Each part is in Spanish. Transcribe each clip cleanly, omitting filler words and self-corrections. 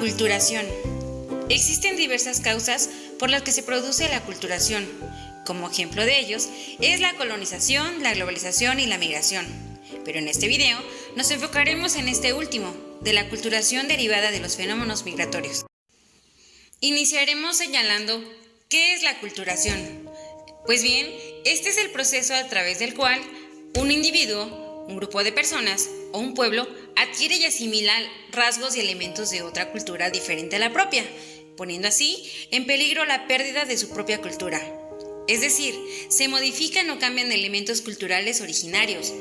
Aculturación. Existen diversas causas por las que se produce la aculturación. Como ejemplo de ellos es la colonización, la globalización y la migración. Pero en este video nos enfocaremos en este último, de la aculturación derivada de los fenómenos migratorios. Iniciaremos señalando ¿qué es la aculturación? Pues bien, este es el proceso a través del cual un individuo, un grupo de personas o un pueblo adquiere y asimila rasgos y elementos de otra cultura diferente a la propia, poniendo así en peligro la pérdida de su propia cultura. Es decir, se modifican o cambian elementos culturales originarios,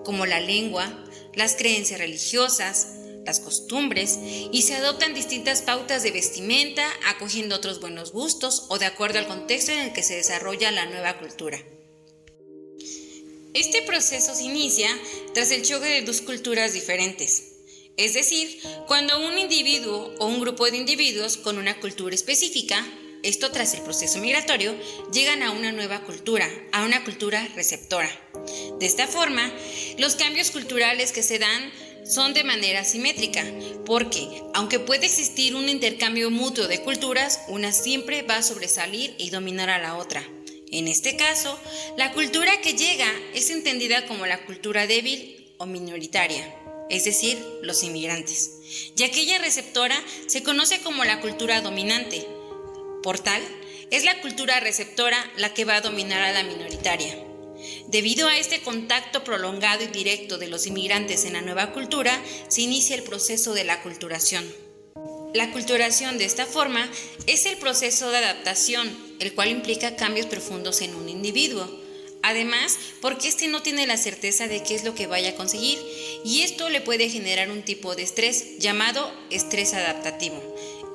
como la lengua, las creencias religiosas, las costumbres, y se adoptan distintas pautas de vestimenta, acogiendo otros buenos gustos o de acuerdo al contexto en el que se desarrolla la nueva cultura. Este proceso se inicia tras el choque de dos culturas diferentes, es decir, cuando un individuo o un grupo de individuos con una cultura específica, esto tras el proceso migratorio, llegan a una nueva cultura, a una cultura receptora. De esta forma, los cambios culturales que se dan son de manera simétrica, porque, aunque puede existir un intercambio mutuo de culturas, una siempre va a sobresalir y dominar a la otra. En este caso, la cultura que llega es entendida como la cultura débil o minoritaria, es decir, los inmigrantes, y aquella receptora se conoce como la cultura dominante. Por tal, es la cultura receptora la que va a dominar a la minoritaria. Debido a este contacto prolongado y directo de los inmigrantes en la nueva cultura, se inicia el proceso de la aculturación. La aculturación de esta forma es el proceso de adaptación, el cual implica cambios profundos en un individuo. Además, porque éste no tiene la certeza de qué es lo que vaya a conseguir, y esto le puede generar un tipo de estrés llamado estrés adaptativo.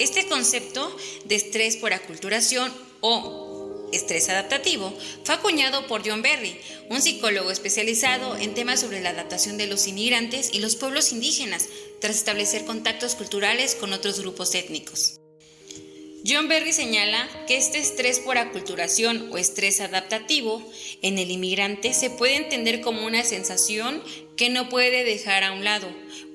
Este concepto de estrés por aculturación o estrés adaptativo fue acuñado por John Berry, un psicólogo especializado en temas sobre la adaptación de los inmigrantes y los pueblos indígenas, tras establecer contactos culturales con otros grupos étnicos. John Berry señala que este estrés por aculturación o estrés adaptativo en el inmigrante se puede entender como una sensación que no puede dejar a un lado,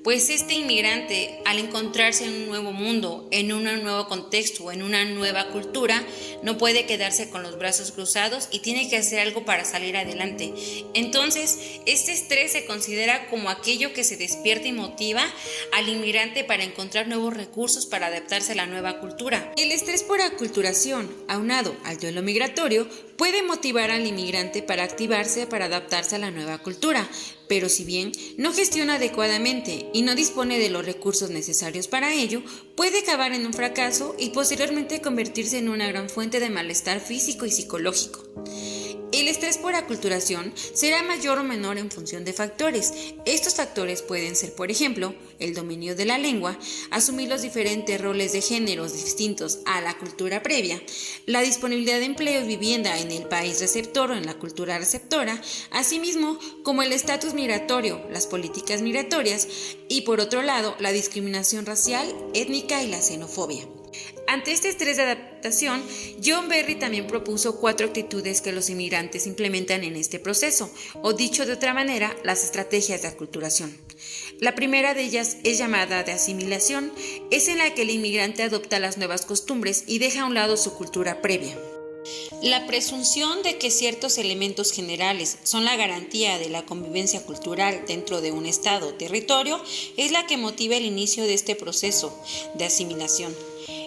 pues este inmigrante, al encontrarse en un nuevo mundo, en un nuevo contexto, en una nueva cultura, no puede quedarse con los brazos cruzados y tiene que hacer algo para salir adelante. Entonces, este estrés se considera como aquello que se despierta y motiva al inmigrante para encontrar nuevos recursos para adaptarse a la nueva cultura. El estrés por aculturación, aunado al duelo migratorio, puede motivar al inmigrante para activarse para adaptarse a la nueva cultura, pero si bien no gestiona adecuadamente y no dispone de los recursos necesarios para ello, puede acabar en un fracaso y posteriormente convertirse en una gran fuente de malestar físico y psicológico. El estrés por aculturación será mayor o menor en función de factores. Estos factores pueden ser, por ejemplo, el dominio de la lengua, asumir los diferentes roles de géneros distintos a la cultura previa, la disponibilidad de empleo y vivienda en el país receptor o en la cultura receptora, asimismo como el estatus migratorio, las políticas migratorias y, por otro lado, la discriminación racial, étnica y la xenofobia. Ante este estrés de adaptación, John Berry también propuso 4 actitudes que los inmigrantes implementan en este proceso, o dicho de otra manera, las estrategias de aculturación. La primera de ellas es llamada de asimilación, es en la que el inmigrante adopta las nuevas costumbres y deja a un lado su cultura previa. La presunción de que ciertos elementos generales son la garantía de la convivencia cultural dentro de un estado o territorio es la que motiva el inicio de este proceso de asimilación.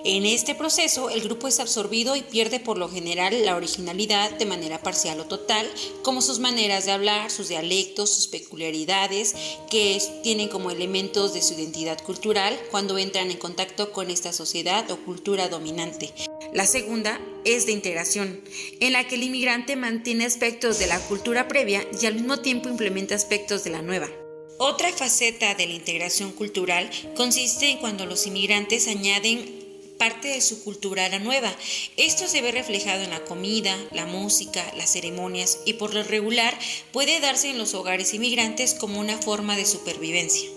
En este proceso, el grupo es absorbido y pierde por lo general la originalidad de manera parcial o total, como sus maneras de hablar, sus dialectos, sus peculiaridades, que tienen como elementos de su identidad cultural cuando entran en contacto con esta sociedad o cultura dominante. La segunda es de integración, en la que el inmigrante mantiene aspectos de la cultura previa y al mismo tiempo implementa aspectos de la nueva. Otra faceta de la integración cultural consiste en cuando los inmigrantes añaden parte de su cultura a la nueva. Esto se ve reflejado en la comida, la música, las ceremonias y por lo regular puede darse en los hogares inmigrantes como una forma de supervivencia.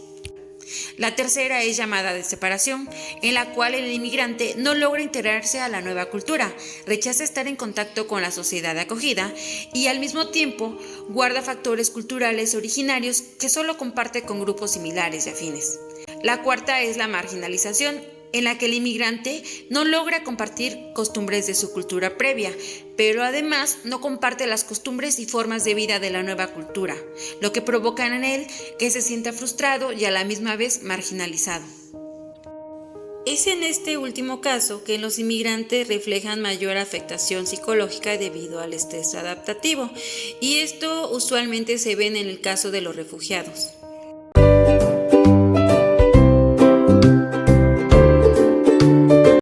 La tercera es llamada de separación, en la cual el inmigrante no logra integrarse a la nueva cultura, rechaza estar en contacto con la sociedad de acogida y al mismo tiempo guarda factores culturales originarios que solo comparte con grupos similares y afines. La cuarta es la marginalización, en la que el inmigrante no logra compartir costumbres de su cultura previa, pero además no comparte las costumbres y formas de vida de la nueva cultura, lo que provoca en él que se sienta frustrado y a la misma vez marginalizado. Es en este último caso que los inmigrantes reflejan mayor afectación psicológica debido al estrés adaptativo, y esto usualmente se ve en el caso de los refugiados.